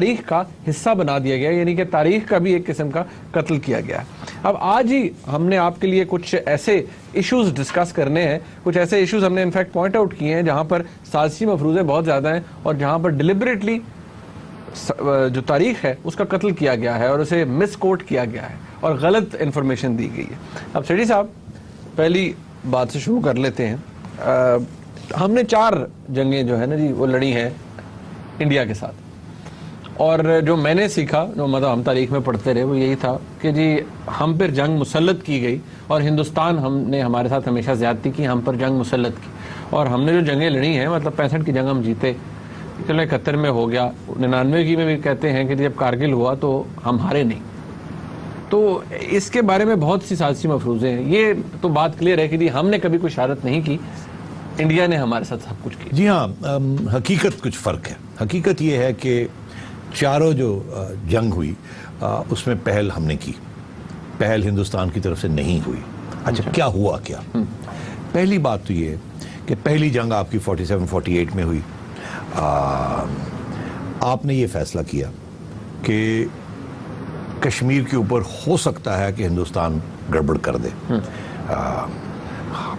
تاریخ کا حصہ بنا دیا گیا، یعنی کہ تاریخ کا بھی ایک قسم کا قتل کیا گیا ہے۔ اب آج ہی ہم نے آپ کے لیے کچھ ایسے ایشوز ڈسکس کرنے ہیں، کچھ ایسے ایشوز ہم نے انفیکٹ پوائنٹ آؤٹ کیے ہیں جہاں پر سازشی مفروضے بہت زیادہ ہیں اور جہاں پر ڈیلیبریٹلی جو تاریخ ہے اس کا قتل کیا گیا ہے اور اسے مس کوٹ کیا گیا ہے اور غلط انفارمیشن دی گئی ہے۔ اب سیٹھی صاحب پہلی بات سے شروع کر لیتے ہیں۔ ہم نے 4 جنگیں جو ہے نا جی وہ لڑی ہیں انڈیا کے ساتھ، اور جو میں نے سیکھا، جو مطلب ہم تاریخ میں پڑھتے رہے، وہ یہی تھا کہ جی ہم پر جنگ مسلط کی گئی اور ہندوستان نے ہمارے ساتھ ہمیشہ زیادتی کی، ہم پر جنگ مسلط کی، اور ہم نے جو جنگیں لڑی ہیں مطلب 65 کی جنگ ہم جیتے، چلو 71 میں ہو گیا، 99 کی میں بھی کہتے ہیں کہ جب کارگل ہوا تو ہم ہارے نہیں۔ تو اس کے بارے میں بہت سی سازشی مفروضے ہیں، یہ تو بات کلیئر ہے کہ جی ہم نے کبھی کوئی شہادت نہیں کی، انڈیا نے ہمارے ساتھ سب کچھ کیا۔ جی ہاں، حقیقت کچھ فرق ہے۔ حقیقت یہ ہے کہ چاروں جو جنگ ہوئی اس میں پہل ہم نے کی، پہل ہندوستان کی طرف سے نہیں ہوئی۔ اچھا کیا ہوا؟ کیا پہلی بات تو یہ ہے کہ پہلی جنگ آپ کی 47-48 میں ہوئی۔ آپ نے یہ فیصلہ کیا کہ کشمیر کے اوپر ہو سکتا ہے کہ ہندوستان گڑبڑ کر دے۔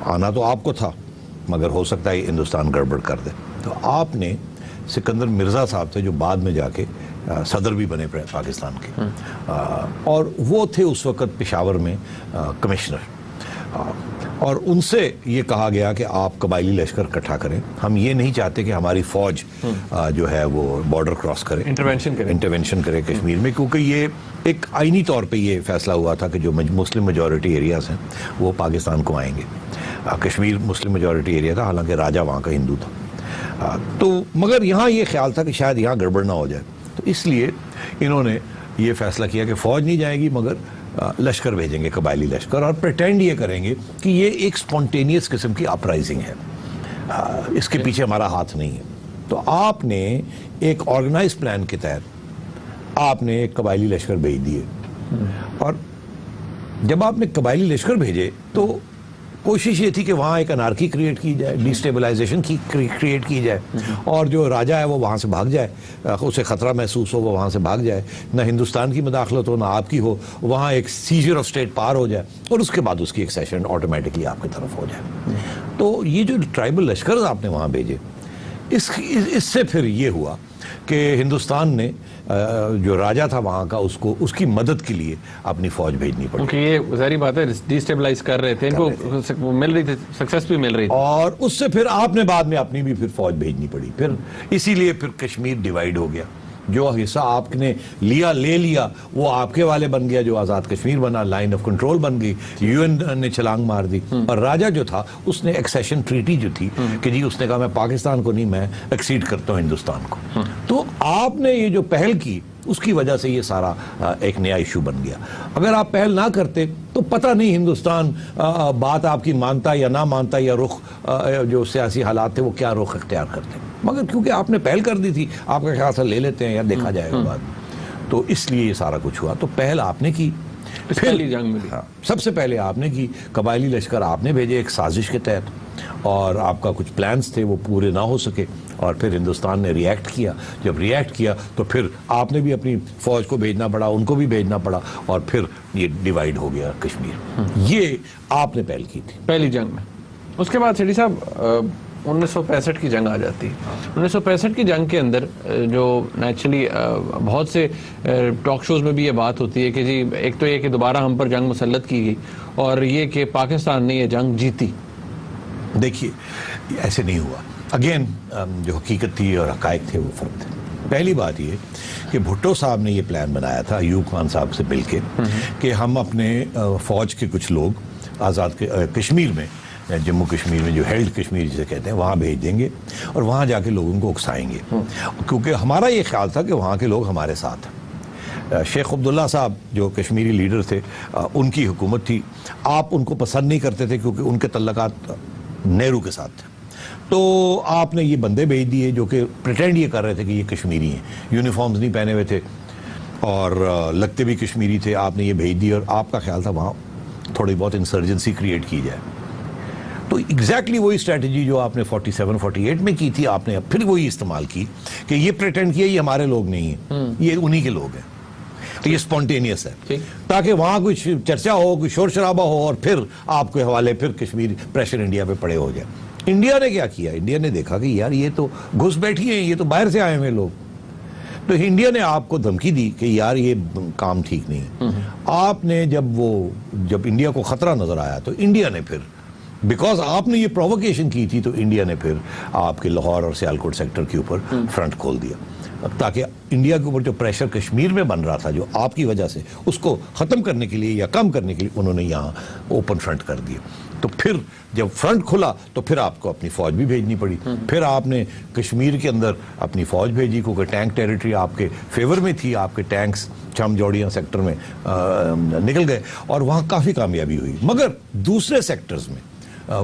آنا تو آپ کو تھا مگر ہو سکتا ہے ہندوستان گڑبڑ کر دے، تو آپ نے سکندر مرزا صاحب تھے جو بعد میں جا کے صدر بھی بنے پاکستان کے، اور وہ تھے اس وقت پشاور میں کمشنر، اور ان سے یہ کہا گیا کہ آپ قبائلی لشکر اکٹھا کریں، ہم یہ نہیں چاہتے کہ ہماری فوج جو ہے وہ بارڈر کراس کرے، انٹرونشن کرے کشمیر میں، کیونکہ یہ ایک آئینی طور پہ یہ فیصلہ ہوا تھا کہ جو مسلم میجورٹی ایریاز ہیں وہ پاکستان کو آئیں گے۔ کشمیر مسلم میجورٹی ایریا تھا، حالانکہ راجہ وہاں کا ہندو تھا، تو مگر یہاں یہ خیال تھا کہ شاید یہاں گڑبڑ نہ ہو جائے، تو اس لیے انہوں نے یہ فیصلہ کیا کہ فوج نہیں جائے گی مگر لشکر بھیجیں گے، قبائلی لشکر، اور پریٹینڈ یہ کریں گے کہ یہ ایک سپونٹینیس قسم کی اپرائزنگ ہے، اس کے پیچھے ہمارا ہاتھ نہیں ہے۔ تو آپ نے ایک آرگنائز پلان کے تحت آپ نے ایک قبائلی لشکر بھیج دیے، اور جب آپ نے قبائلی لشکر بھیجے تو کوشش یہ تھی کہ وہاں ایک انارکی کریٹ کی جائے، ڈیسٹیبلائزیشن کریٹ کی جائے، اور جو راجہ ہے وہ وہاں سے بھاگ جائے، اسے خطرہ محسوس ہو وہ وہاں سے بھاگ جائے، نہ ہندوستان کی مداخلت ہو نہ آپ کی ہو، وہاں ایک سیجر آف اسٹیٹ پار ہو جائے، اور اس کے بعد اس کی ایکسیشن آٹومیٹکلی آپ کی طرف ہو جائے۔ تو یہ جو ٹرائبل لشکر آپ نے وہاں بھیجے، اس سے پھر یہ ہوا کہ ہندوستان نے جو راجہ تھا وہاں کا اس کی مدد کے لیے اپنی فوج بھیجنی پڑی، کیونکہ یہ ظاہری بات ہے ڈیسٹیبلائز کر رہے تھے، ان کو مل رہی تھی، سکسیس بھی مل رہی تھی، اور اس سے پھر آپ نے بعد میں اپنی بھی پھر فوج بھیجنی پڑی، پھر اسی لیے پھر کشمیر ڈیوائیڈ ہو گیا، جو حصہ آپ نے لے لیا وہ آپ کے والے بن گیا، جو آزاد کشمیر بنا، لائن آف کنٹرول بن گئی، یو این نے چھلانگ مار دی، اور راجہ جو تھا اس نے ایکسیشن ٹریٹی جو تھی کہ جی اس نے کہا میں پاکستان کو نہیں، میں ایکسیڈ کرتا ہوں ہندوستان کو۔ تو آپ نے یہ جو پہل کی اس کی وجہ سے یہ سارا ایک نیا ایشو بن گیا۔ اگر آپ پہل نہ کرتے تو پتہ نہیں ہندوستان بات آپ کی مانتا یا نہ مانتا، یا رخ جو سیاسی حالات تھے وہ کیا رخ اختیار کرتے، مگر کیونکہ آپ نے پہل کر دی تھی، آپ کا خیال سے لے لیتے ہیں یا دیکھا جائے گا بعد، تو اس لیے یہ سارا کچھ ہوا۔ تو پہل آپ نے کی، پہلی جنگ میں سب سے پہلے آپ نے کی، قبائلی لشکر آپ نے بھیجے ایک سازش کے تحت، اور آپ کا کچھ پلانز تھے وہ پورے نہ ہو سکے، اور پھر ہندوستان نے ریئیکٹ کیا، جب ریئیکٹ کیا تو پھر آپ نے بھی اپنی فوج کو بھیجنا پڑا، ان کو بھی بھیجنا پڑا، اور پھر یہ ڈیوائیڈ ہو گیا کشمیر۔ یہ آپ نے پہل کی تھی پہلی جنگ میں۔ اس کے بعد سیٹھی صاحب 1965 کی جنگ آ جاتی ہے۔ 1965 کی جنگ کے اندر جو نیچرلی بہت سے ٹاک شوز میں بھی یہ بات ہوتی ہے کہ جی ایک تو یہ کہ دوبارہ ہم پر جنگ مسلط کی گئی، اور یہ کہ پاکستان نے یہ جنگ جیتی۔ دیکھیے ایسے نہیں ہوا، اگین جو حقیقت تھی اور حقائق تھے وہ فرق تھے۔ پہلی بات یہ کہ بھٹو صاحب نے یہ پلان بنایا تھا ایوب خان صاحب سے مل کے کہ ہم اپنے فوج کے کچھ لوگ آزاد کشمیر میں، جموں کشمیر میں جو ہیلڈ کشمیر جسے کہتے ہیں، وہاں بھیج دیں گے اور وہاں جا کے لوگوں کو اکسائیں گے، کیونکہ ہمارا یہ خیال تھا کہ وہاں کے لوگ ہمارے ساتھ ہیں۔ شیخ عبداللہ صاحب جو کشمیری لیڈر تھے، ان کی حکومت تھی، آپ ان کو پسند نہیں کرتے تھے کیونکہ ان کے تعلقات نہرو کے ساتھ تھے، تو آپ نے یہ بندے بھیج دیے جو کہ پریٹینڈ یہ کر رہے تھے کہ یہ کشمیری ہیں، یونیفارمز نہیں پہنے ہوئے تھے اور لگتے بھی کشمیری تھے، آپ نے یہ بھیج دی، اور آپ کا خیال تھا وہاں تھوڑی بہت انسرجنسی کریٹ کی جائے۔ تو ایگزیکٹلی وہی اسٹریٹجی جو آپ نے 47-48 میں کی تھی, آپ نے پھر وہی استعمال کی کہ یہ پریٹینڈ کیا یہ ہمارے لوگ نہیں ہیں, یہ انہی کے لوگ ہیں, تو یہ اسپونٹینیس ہے, تاکہ وہاں کچھ چرچا ہو, کوئی شور شرابہ ہو, اور پھر آپ کے حوالے پھر کشمیر پریشر انڈیا پہ پڑے ہو جائے. انڈیا نے کیا کیا, انڈیا نے دیکھا کہ یار یہ تو گھس بیٹھی ہیں, یہ تو باہر سے آئے ہوئے لوگ, تو انڈیا نے آپ کو دھمکی دی کہ یار یہ کام ٹھیک نہیں ہے. آپ نے جب انڈیا کو خطرہ نظر آیا تو انڈیا نے پھر, بیکاز آپ نے یہ پرووکیشن کی تھی, تو انڈیا نے پھر آپ کے لاہور اور سیالکوٹ سیکٹر کے اوپر فرنٹ کھول دیا, تاکہ انڈیا کے اوپر جو پریشر کشمیر میں بن رہا تھا جو آپ کی وجہ سے, اس کو ختم کرنے کے لیے یا کم کرنے کے لیے انہوں نے یہاں اوپن فرنٹ کر دیا. تو پھر جب فرنٹ کھلا تو پھر آپ کو اپنی فوج بھی بھیجنی پڑی, پھر آپ نے کشمیر کے اندر اپنی فوج بھیجی, کیونکہ ٹینک ٹیریٹری آپ کے فیور میں تھی, آپ کے ٹینکس چم جوڑیاں سیکٹر میں نکل گئے اور وہاں کافی کامیابی ہوئی. مگر دوسرے سیکٹرز میں,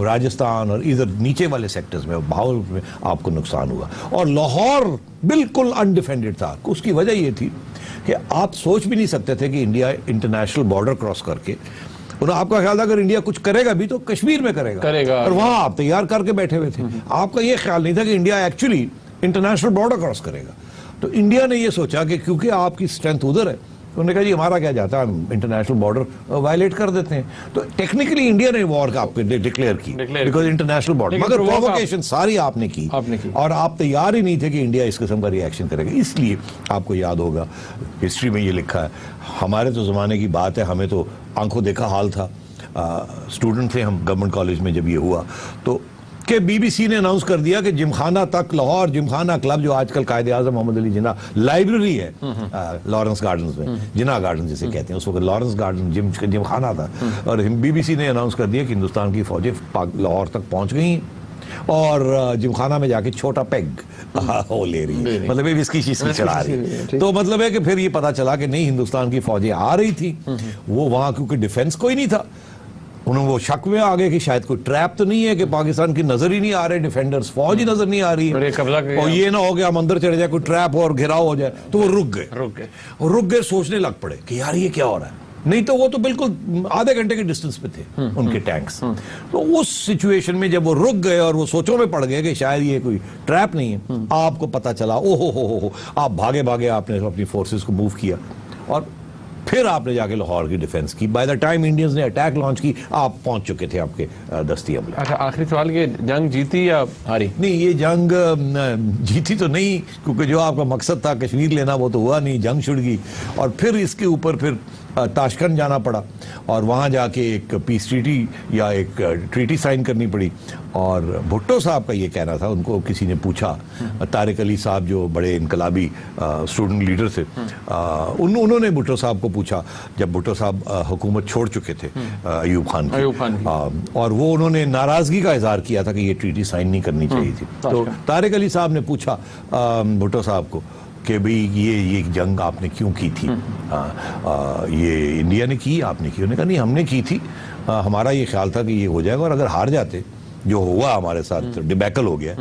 راجستھان اور ادھر نیچے والے سیکٹرز میں, بھاول میں آپ کو نقصان ہوا, اور لاہور بالکل انڈیفینڈڈ تھا. اس کی وجہ یہ تھی کہ آپ سوچ بھی نہیں سکتے تھے کہ انڈیا انٹرنیشنل بارڈر کراس کر کے, آپ کا خیال تھا اگر انڈیا کچھ کرے گا بھی تو کشمیر میں کرے گا, اور وہاں آپ تیار کر کے بیٹھے ہوئے تھے. آپ کا یہ خیال نہیں تھا کہ India actually international border cross کرے گا. تو انڈیا نے یہ سوچا کہ کیونکہ آپ کی اسٹرینتھ ادھر ہے, انہوں نے کہا جی ہمارا کیا جاتا ہے, ہم انٹرنیشنل بارڈر وائلیٹ کر دیتے ہیں. تو ٹیکنیکلی انڈیا نے وار کا آپ کو ڈکلیئر کی بیکاز انٹرنیشنل بارڈر, مگر پرووکیشن ساری آپ نے کی, اور آپ تیار ہی نہیں تھے کہ انڈیا اس قسم کا ری ایکشن کرے گا. اس لیے آپ کو یاد ہوگا ہسٹری میں یہ لکھا ہے, ہمارے تو زمانے کی بات ہے, ہمیں تو آنکھوں دیکھا حال تھا, اسٹوڈنٹ تھے ہم گورنمنٹ کالج میں جب یہ ہوا, تو کہ بی بی سی نے اناؤنس کر دیا کہ جمخانہ تک لاہور, جمخانہ کلب جو آج کل قائد اعظم محمد علی جناح لائبریری ہے لارنس گارڈنز میں, جناح گارڈن جسے کہتے ہیں, اس وقت لارنس گارڈن جمخانہ تھا, اور بی بی سی نے اناؤنس کر دیا کہ ہندوستان کی فوجیں لاہور تک پہنچ گئی ہیں اور جمخانہ میں جا کے چھوٹا پیگ وہ لے رہی ہے, مطلب اس کی چیز چڑھا رہی ہے. تو مطلب ہے کہ پھر یہ پتا چلا کہ نہیں, ہندوستان کی فوجیں آ رہی تھی, وہ وہاں کیونکہ ڈیفنس کوئی نہیں تھا, انہوں وہ شک میں آگے کہ شاید کوئی ٹریپ تو نہیں ہے کہ پاکستان کی نظر ہی نہیں آ رہے ڈیفینڈرز, فوج ہی نظر نہیں آ رہی ہے, اور یہ نہ ہو گیا ہم اندر چڑھ جائے, کوئی ٹریپ اور گھراؤ ہو جائے. تو وہ رک گئے, سوچنے لگ پڑے کہ یار یہ کیا ہو رہا ہے. نہیں تو وہ تو بالکل آدھے گھنٹے کے ڈسٹنس پہ تھے ان کے ٹینکس. تو اس سچویشن میں جب وہ رک گئے اور وہ سوچوں میں پڑ گئے کہ شاید یہ کوئی ٹریپ نہیں ہے, آپ کو پتا چلا او ہو, آپ بھاگے آپ نے اپنی فورسز کو موو کیا, اور پھر آپ نے جا کے لاہور کی ڈیفنس کی. بائی دا ٹائم انڈینز نے اٹیک لانچ کی, آپ پہنچ چکے تھے آپ کے دستی عملے. اچھا, آخری سوال, یہ جنگ جیتی یا ہاری؟ نہیں, یہ جنگ جیتی تو نہیں, کیونکہ جو آپ کا مقصد تھا کشمیر لینا وہ تو ہوا نہیں, جنگ چھڑ گئی, اور پھر اس کے اوپر پھر تاشکند جانا پڑا, اور وہاں جا کے ایک پیس ٹریٹی یا ایک ٹریٹی سائن کرنی پڑی. اور بھٹو صاحب کا یہ کہنا تھا, ان کو کسی نے پوچھا, طارق علی صاحب جو بڑے انقلابی اسٹوڈنٹ لیڈر تھے, انہوں نے بھٹو صاحب کو پوچھا جب بھٹو صاحب حکومت چھوڑ چکے تھے ایوب خان کی, اور وہ انہوں نے ناراضگی کا اظہار کیا تھا کہ یہ ٹریٹی سائن نہیں کرنی چاہیے تھی. تو طارق علی صاحب نے پوچھا بھٹو صاحب کو کہ بھئی یہ جنگ آپ نے کیوں کی تھی, یہ انڈیا نے کی, آپ نے کی؟ انہوں نے کہا نہیں, ہم نے کی تھی, ہمارا یہ خیال تھا کہ یہ ہو جائے گا, اور اگر ہار جاتے, جو ہوا ہمارے ساتھ ڈیبیکل ہو گیا,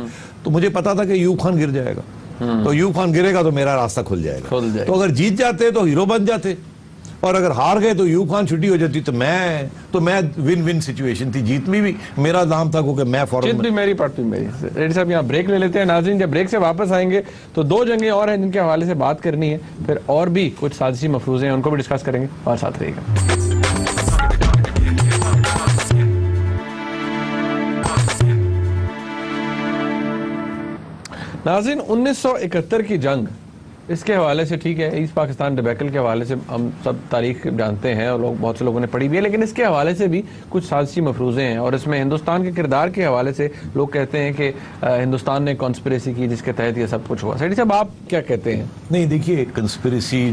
تو مجھے پتا تھا کہ ایوب خان گر جائے گا, تو ایوب خان گرے گا تو میرا راستہ کھل جائے گا. تو اگر جیت جاتے تو ہیرو بن جاتے, اور اگر ہار گئے تو ایوب خان چھٹی ہو جاتی, تو میں ون ون سچویشن تھی, جیت میں بھی میرا نام تھا کیونکہ میں فوراً, جیت بھی میری, پارٹ بھی میری. ریڈی صاحب یہاں بریک لے لیتے ہیں. ناظرین, جب بریک سے واپس آئیں گے تو 2 جنگیں اور ہیں جن کے حوالے سے بات کرنی ہے, پھر اور بھی کچھ سازشی مفروضے ہیں, ان کو بھی ڈسکس کریں گے, اور ساتھ رہیے گا. ناظرین, 1971 کی جنگ, اس کے حوالے سے ٹھیک ہے, ایسٹ پاکستان ڈیبیکل کے حوالے سے ہم سب تاریخ جانتے ہیں اور بہت سے لوگوں نے پڑھی بھی ہے, لیکن اس کے حوالے سے بھی کچھ سازشی مفروضے ہیں, اور اس میں ہندوستان کے کردار کے حوالے سے لوگ کہتے ہیں کہ ہندوستان نے کانسپریسی کی جس کے تحت یہ سب کچھ ہوا. سیٹھی صاحب, آپ کیا کہتے ہیں؟ نہیں دیکھیے, کنسپریسی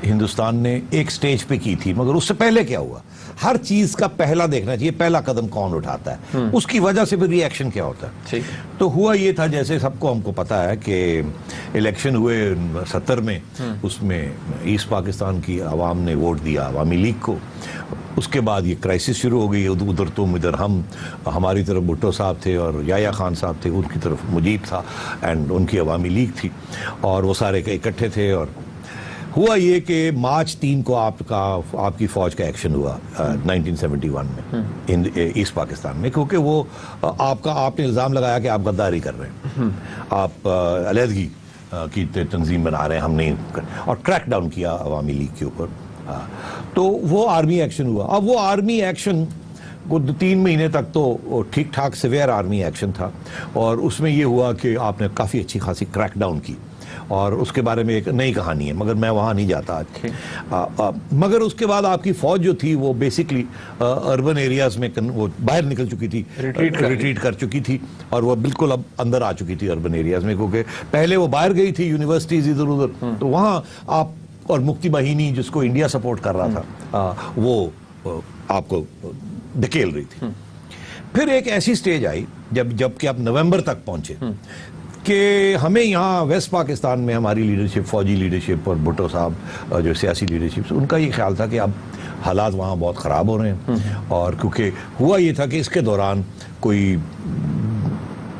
ہندوستان نے ایک سٹیج پہ کی تھی, مگر اس سے پہلے کیا ہوا, ہر چیز کا پہلا دیکھنا چاہیے, پہلا قدم کون اٹھاتا ہے, اس کی وجہ سے پھر ری ایکشن کیا ہوتا ہے. تو ہوا یہ تھا, جیسے سب کو ہم کو پتا ہے کہ الیکشن ہوئے 70 میں, اس میں ایسٹ پاکستان کی عوام نے ووٹ دیا عوامی لیگ کو. اس کے بعد یہ کرائسس شروع ہو گئی, ادھر تم ادھر ہم, ہماری طرف بھٹو صاحب تھے اور یحییٰ خان صاحب تھے, ان کی طرف مجیب تھا, اینڈ ان کی عوامی لیگ تھی, اور وہ سارے اکٹھے تھے. اور ہوا یہ کہ مارچ 3 کو آپ کی فوج کا ایکشن ہوا 1971 میں ایسٹ پاکستان میں، کیونکہ وہ آپ نے الزام لگایا کہ آپ غداری کر رہے ہیں، آپ علیحدگی کی تنظیم بنا رہے ہیں، ہم نہیں، اور کریک ڈاؤن کیا عوامی لیگ کے اوپر، تو وہ آرمی ایکشن ہوا۔ اب وہ آرمی ایکشن کو 3 مہینے تک تو ٹھیک ٹھاک سیویئر آرمی ایکشن تھا، اور اس میں یہ ہوا کہ آپ نے کافی اچھی خاصی کریک ڈاؤن کی، اور اس کے بارے میں ایک نئی کہانی ہے، مگر میں وہاں نہیں جاتا آج۔ مگر اس کے بعد آپ کی فوج جو تھی وہ بیسکلی اربن ایریاز میں وہ باہر نکل چکی تھی، ریٹریٹ کر چکی تھی، اور وہ بالکل اب اندر آ چکی تھی اربن ایریاز میں، کیونکہ پہلے وہ باہر گئی تھی یونیورسٹیز ادھر ادھر، تو وہاں آپ اور مکتی باہینی جس کو انڈیا سپورٹ کر رہا تھا وہ آپ کو دھکیل رہی تھی۔ پھر ایک ایسی سٹیج آئی جب کہ آپ نومبر تک پہنچے کہ ہمیں یہاں ویسٹ پاکستان میں ہماری لیڈرشپ، فوجی لیڈرشپ اور بھٹو صاحب جو سیاسی لیڈرشپ، ان کا یہ خیال تھا کہ اب حالات وہاں بہت خراب ہو رہے ہیں، اور کیونکہ ہوا یہ تھا کہ اس کے دوران کوئی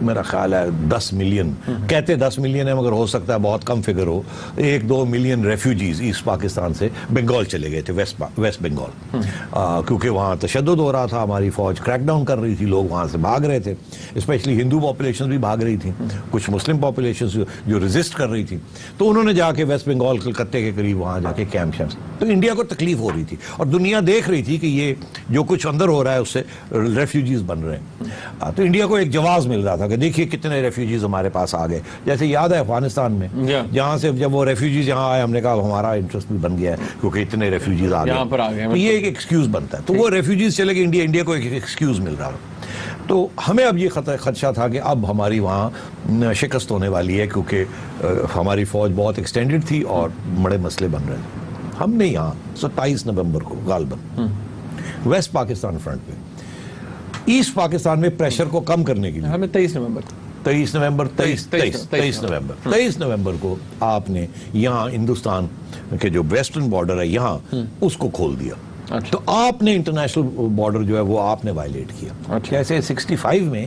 میرا خیال ہے 10 ملین، کہتے 10 ملین ہے مگر ہو سکتا ہے بہت کم فگر ہو، 1-2 ملین ریفیوجیز ایسٹ پاکستان سے بنگال چلے گئے تھے، ویسٹ بنگال، کیونکہ وہاں تشدد ہو رہا تھا، ہماری فوج کریک ڈاؤن کر رہی تھی، لوگ وہاں سے بھاگ رہے تھے، اسپیشلی ہندو پاپولیشن بھی بھاگ رہی تھی، کچھ مسلم پاپولیشن جو ریزسٹ کر رہی تھی، تو انہوں نے جا کے ویسٹ بنگال کلکتے کے قریب وہاں جا کے کیمپ شیمپس، تو انڈیا کو تکلیف ہو رہی تھی، اور دنیا دیکھ رہی تھی کہ یہ جو کچھ اندر ہو رہا ہے اس سے ریفیوجیز بن رہے ہیں، تو انڈیا کو ایک جواز مل رہا تھا کہ دیکھیے کتنے ریفیوجیز ہمارے پاس آ گئے، جیسے یاد ہے افغانستان میں جہاں سے جب وہ ریفیوجیز یہاں آئے، ہم نے کہا ہمارا انٹرسٹ بھی بن گیا ہے کیونکہ اتنے ریفیوجیز آ گئے، تو یہ ایک ایکسکیوز بنتا ہے، تو وہ ریفیوجیز چلے گئے انڈیا کو ایک ایکسکیوز مل رہا ہے، تو ہمیں اب یہ خدشہ تھا کہ اب ہماری وہاں شکست ہونے والی ہے، کیونکہ ہماری فوج بہت ایکسٹینڈڈ تھی اور بڑے مسئلے بن رہے تھے۔ ہم نے یہاں 27 نومبر کو غالباً ویسٹ پاکستان فرنٹ پہ ایسٹ پاکستان میں پریشر کو کم کرنے کے لیے، ہمیں 23 نومبر کو آپ نے یہاں ہندوستان کے جو ویسٹرن بارڈر ہے یہاں اس کو کھول دیا، تو آپ نے انٹرنیشنل بارڈر جو ہے وہ آپ نے وائلیٹ کیا، جیسے 65 میں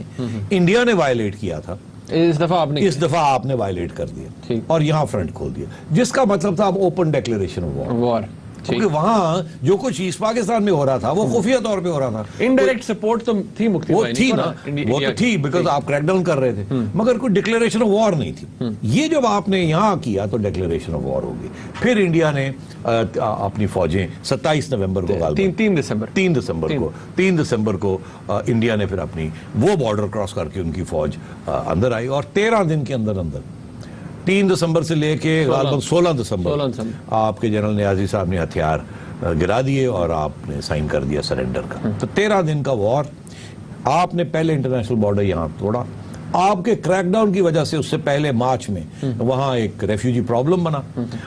انڈیا نے وائلیٹ کیا تھا، اس دفعہ آپ نے وائلیٹ کر دیا اور یہاں فرنٹ کھول دیا، جس کا مطلب تھا اب اوپن ڈیکلیریشن آف وار، کیونکہ وہاں جو کچھ ایسٹ پاکستان میں ہو رہا تھا وہ خفیہ طور پہ ہو رہا تھا، انڈائریکٹ سپورٹ تو تھی، وہ تھی نا، وہ تو تھی بیکاز آپ کریک ڈاؤن کر رہے تھے، مگر کوئی ڈکلیریشن آف وار نہیں تھی۔ یہ جب آپ نے یہاں کیا تو ڈکلیریشن آف وار ہوگی۔ پھر انڈیا نے اپنی فوجیں 27 نومبر کو 3 دسمبر کو انڈیا نے پھر اپنی وہ بارڈر کراس کر کے ان کی فوج اندر آئی، اور 13 دن کے اندر 3 دسمبر سے لے کے غالباً 16 دسمبر آپ کے جنرل نیازی صاحب نے ہتھیار گرا دیے اور آپ نے سائن کر دیا سرنڈر کا، تو 13 دن کا وار۔ آپ نے پہلے انٹرنیشنل بارڈر یہاں توڑا، آپ کے کریک ڈاؤن کی وجہ سے اس سے پہلے مارچ میں وہاں ایک ریفیوجی پرابلم بنا،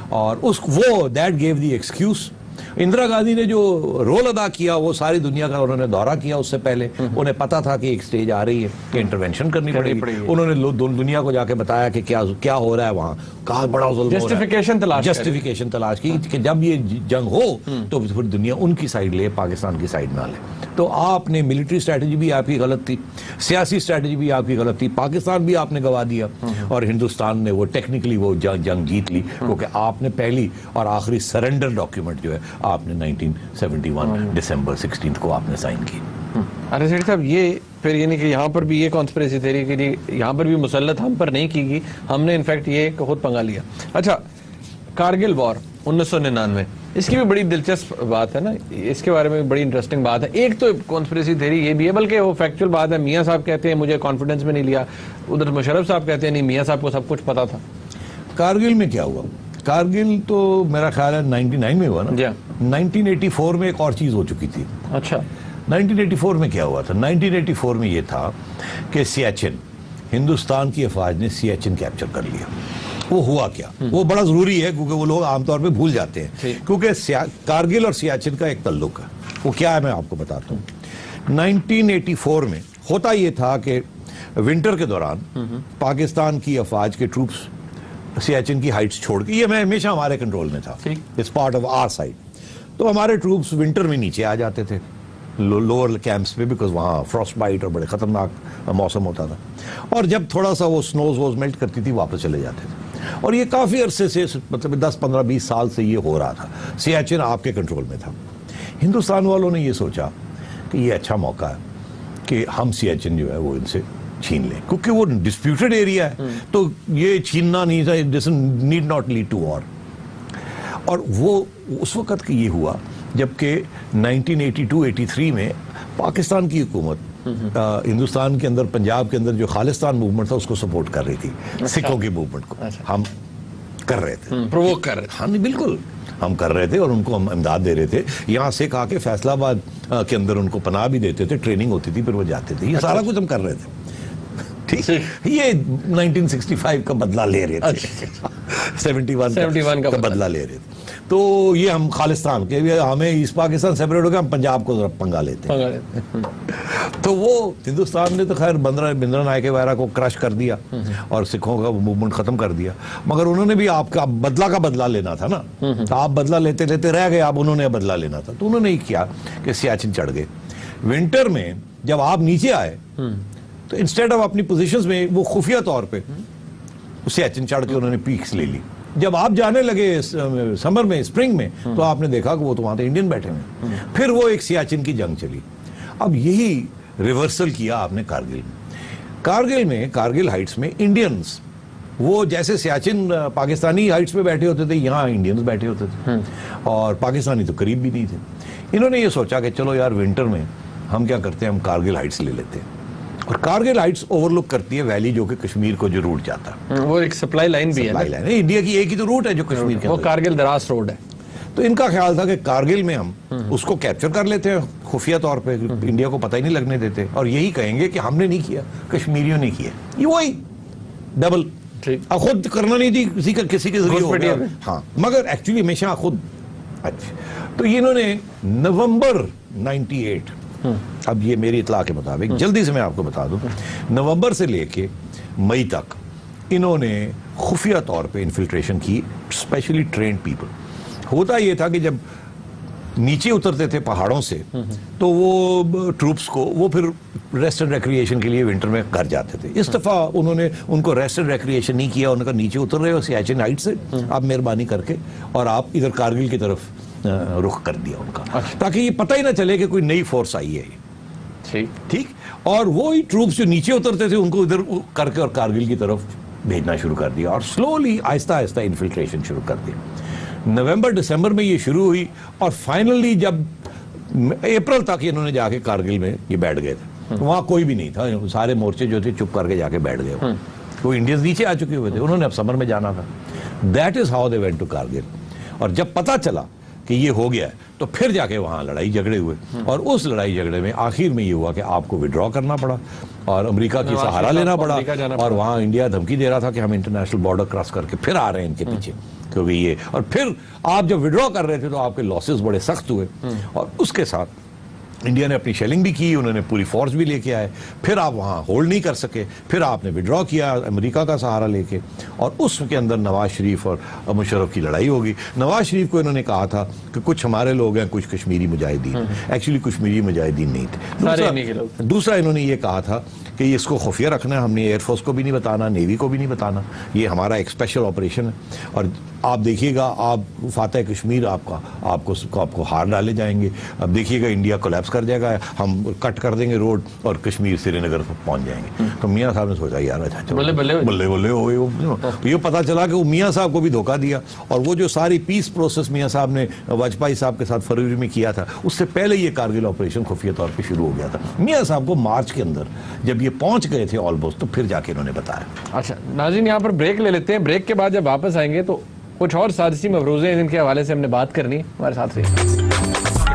اور وہ that give the excuse. Indira Gandhi نے جو رول ادا کیا وہ ساری دنیا کا انہوں نے دورہ کیا، اس سے پہلے انہیں پتا تھا کہ ایک سٹیج آ رہی ہے کہ انٹرونشن کرنی پڑے گی، انہوں نے دنیا کو جا کے بتایا کہ کیا ہو رہا ہے وہاں، کہاں بڑا ظلم ہو رہا ہے، جسٹیفیکیشن تلاش کی کہ جب یہ جنگ ہو تو پھر دنیا ان کی سائڈ لے، پاکستان کی سائڈ نہ لے۔ تو آپ نے ملٹری اسٹریٹجی بھی آپ کی غلط تھی، سیاسی اسٹریٹجی بھی آپ کی غلط تھی، پاکستان بھی آپ نے گوا دیا، اور ہندوستان نے وہ ٹیکنیکلی وہ جنگ جیت لی، کیونکہ آپ نے پہلی اور آخری سرنڈر ڈاکیومنٹ جو ہے آپ نے 1971 ڈسمبر 16 کو آپ نے سائن کی۔ ارے سیٹھ صاحب، یہ پھر یہ نہیں کہ یہاں پر بھی یہ کانسپریسی تھیوری کہ یہاں پر بھی مسلط ہم پر نہیں کی گئی، ہم نے انفیکٹ یہ خود پنگا لیا۔ اچھا، کارگل وار 1999، اس کی بھی بڑی دلچسپ بات ہے نا، اس کے بارے میں بڑی انٹرسٹنگ بات ہے۔ ایک تو کانسپریسی تھیوری یہ بھی ہے، بلکہ وہ فیکچوئل بات ہے، میاں صاحب کہتے ہیں مجھے کانفیڈنس میں نہیں لیا، ادھر مشرف صاحب کہتے ہیں نہیں میاں صاحب کو سب کچھ پتا تھا۔ کارگل میں کیا ہوا؟ کارگل تو میرا خیال ہے 99 میں ہوا نا، 1984 میں ایک اور چیز ہو چکی تھی۔ اچھا، 1984 میں کیا ہوا تھا؟ 1984 میں یہ تھا کہ سیاچن، ہندوستان کی افواج نے سیاچن کیپچر کر لیا۔ وہ ہوا کیا، وہ بڑا ضروری ہے کیونکہ وہ لوگ عام طور پہ بھول جاتے ہیں، کیونکہ کارگل اور سیاچن کا ایک تعلق ہے۔ وہ کیا ہے میں آپ کو بتاتا ہوں۔ 1984 میں ہوتا یہ تھا کہ ونٹر کے دوران پاکستان کی افواج کے ٹروپس سیاچن کی ہائٹس چھوڑ کے، یہ میں ہمیشہ ہمارے کنٹرول میں تھا، it's part of our side, تو ہمارے ٹروپس ونٹر میں نیچے آ جاتے تھے لوور کیمپس پہ، بیکاز وہاں فراسٹ بائٹ اور بڑے خطرناک موسم ہوتا تھا، اور جب تھوڑا سا وہ سنوز ووز میلٹ کرتی تھی واپس چلے جاتے تھے۔ اور یہ کافی عرصے سے مطلب 10-15-20 سال سے یہ ہو رہا تھا. سیاچن آپ کے کنٹرول میں تھا. ہندوستان والوں نے یہ سوچا کہ یہ اچھا موقع ہے کہ ہم سیاچن جو ہے وہ ان سے چھین لیں, کیونکہ وہ ڈسپیوٹڈ ایریا ہے تو یہ چھیننا نہیں تھا, need not lead to war. اور وہ اس وقت یہ ہوا جبکہ 1982-83 میں پاکستان کی حکومت ہندوستان کے اندر پنجاب کے اندر جو خالصتان موومنٹ تھا اس کو سپورٹ کر رہی تھی, سکھوں کے موومنٹ کو ہم کر رہے تھے, پرووک کر رہے تھے. ہاں بالکل ہم کر رہے تھے اور ان کو ہم امداد دے رہے تھے. یہاں سے کہا کہ فیصل آباد کے اندر ان کو پناہ بھی دیتے تھے, ٹریننگ ہوتی تھی, پھر وہ جاتے تھے. یہ سارا کچھ ہم کر رہے تھے. ٹھیک, یہ 1965 کا بدلہ لے رہے تھے, 71 کا بدلہ لے رہے تھے. تو یہ ہم خالصتان کے ہمیں ایسٹ پاکستان سیپریٹ ہو گیا, ہم پنجاب کو ذرا پنگا لیتے ہیں. تو وہ ہندوستان نے تو خیر بندرا نائک وغیرہ کو کرش کر دیا اور سکھوں کا موومنٹ ختم کر دیا, مگر انہوں نے بھی آپ کا بدلہ لینا تھا نا, تو آپ بدلہ لیتے لیتے رہ گئے, آپ انہوں نے بدلہ لینا تھا. تو انہوں نے یہ کیا کہ سیاچن چڑھ گئے. ونٹر میں جب آپ نیچے آئے تو انسٹیڈ آف اپنی پوزیشنز میں وہ خفیہ طور پہ سیاچن چڑھ کے انہوں نے پیکس لے لی. جب آپ جانے لگے سمر میں, اسپرنگ میں, تو آپ نے دیکھا کہ وہ تو وہاں تھے انڈین بیٹھے ہوئے. پھر وہ ایک سیاچن کی جنگ چلی. اب یہی ریورسل کیا آپ نے کارگل میں. کارگل ہائٹس میں انڈینز وہ جیسے سیاچن پاکستانی ہائٹس پہ بیٹھے ہوتے تھے, یہاں انڈینز بیٹھے ہوتے تھے, اور پاکستانی تو قریب بھی نہیں تھے. انہوں نے یہ سوچا کہ چلو یار ونٹر میں ہم کیا کرتے ہیں, ہم کارگل ہائٹس لے لیتے ہیں. اور کارگل ہائٹس اوور لک کرتی ہے ویلی جو کہ کشمیر کو جو روٹ جاتا ہے, وہ ایک سپلائی لائن بھی ہے, انڈیا کی ایک ہی تو روٹ ہے جو کشمیر کے, وہ کارگل دراس روڈ ہے. تو ان کا خیال تھا کہ کارگل میں ہم اس کو کیپچر کر لیتے ہیں خفیہ طور پہ, انڈیا کو پتہ ہی نہیں لگنے دیتے, اور یہی کہیں گے کہ ہم نے نہیں کیا, کشمیریوں نے کیا. یہ وہی ڈبل, اب خود کرنا نہیں تھی, کسی کے ذریعے ہو گیا. ہاں, مگر ایکچولی ہمیشہ خود. اچھا, تو انہوں نے نومبر 98, اب یہ میری اطلاع کے مطابق جلدی سے میں آپ کو بتا دوں, نومبر سے لے کے مئی تک انہوں نے خفیہ طور پہ انفلٹریشن کی, اسپیشلی ٹرینڈ پیپل. ہوتا یہ تھا کہ جب نیچے اترتے تھے پہاڑوں سے تو وہ ٹروپس کو وہ پھر ریسٹ اینڈ ریکریشن کے لیے ونٹر میں گھر جاتے تھے. اس دفعہ انہوں نے ان کو ریسٹ اینڈ ریکریشن نہیں کیا, انہوں نے کہا نیچے اتر رہے ہو سیاچن ہائٹ سے, آپ مہربانی کر کے, اور آپ ادھر کارگل کی طرف رخ کر دیا ان کا, تاکہ یہ پتہ ہی نہ چلے کہ کوئی نئی فورس آئی ہے. ٹھیک, اور وہی ٹروپس جو نیچے اترتے تھے ان کو ادھر کر کے اور کارگل کی طرف بھیجنا شروع کر دیا, اور سلولی آہستہ آہستہ انفلٹریشن شروع کر دی. نومبر دسمبر میں یہ شروع ہوئی, اور فائنلی جب اپریل تک انہوں نے جا کے کارگل میں یہ بیٹھ گئے تھے, وہاں کوئی بھی نہیں تھا, سارے مورچے جو تھے چپ کر کے جا کے بیٹھ گئے. وہ انڈینز نیچے آ چکے ہوئے تھے, انہوں نے اب سمر میں جانا تھا. That is how they went to Kargil. اور جب پتہ چلا کہ یہ ہو گیا ہے تو پھر جا کے وہاں لڑائی جھگڑے ہوئے, اور اس لڑائی جھگڑے میں آخر میں یہ ہوا کہ آپ کو وڈرا کرنا پڑا اور امریکہ کی سہارا لینا پڑا, اور وہاں انڈیا دھمکی دے رہا تھا کہ ہم انٹرنیشنل بارڈر کراس کر کے پھر آ رہے ہیں ان کے پیچھے, کیونکہ یہ, اور پھر آپ جب وڈرا کر رہے تھے تو آپ کے لاسز بڑے سخت ہوئے, اور اس کے ساتھ انڈیا نے اپنی شیلنگ بھی کی, انہوں نے پوری فورس بھی لے کے آئے, پھر آپ وہاں ہولڈ نہیں کر سکے, پھر آپ نے وڈرا کیا امریکہ کا سہارا لے کے, اور اس کے اندر نواز شریف اور مشرف کی لڑائی ہوگی. نواز شریف کو انہوں نے کہا تھا کہ کچھ ہمارے لوگ ہیں, کچھ کشمیری مجاہدین. ایکچولی کشمیری مجاہدین نہیں تھے. دوسرا انہوں نے یہ کہا تھا کہ اس کو خفیہ رکھنا ہے, ہم نے ایئر فورس کو بھی نہیں بتانا, نیوی کو بھی نہیں بتانا, یہ ہمارا ایک اسپیشل آپریشن ہے, اور آپ دیکھیے گا آپ فاتح کشمیر آپ کو ہار ڈالے جائیں گے. اب دیکھیے گا انڈیا کولیپس کر جائے گا, ہم کٹ کر دیں گے روڈ اور کشمیر سری نگر پہنچ جائیں گے. تو میاں صاحب نے سوچا یار اچھا بلے بلے ہو گئے. یہ پتا چلا کہ وہ میاں صاحب کو بھی دھوکہ دیا, اور وہ جو ساری پیس پروسیس میاں صاحب نے واجپئی صاحب کے ساتھ فروری میں کیا تھا, اس سے پہلے یہ کارگل آپریشن خفیہ طور پہ شروع ہو گیا تھا. میاں صاحب کو مارچ کے اندر جب یہ پہنچ گئے تھے آلموسٹ, تو پھر جا کے انہوں نے بتایا. اچھا ناظرین, یہاں پر بریک لے لیتے ہیں, بریک کے بعد جب واپس آئیں گے تو کچھ اور سازشی مفروضے ہیں جن کے حوالے سے ہم نے بات کرنی ہے, ہمارے ساتھ رہیے.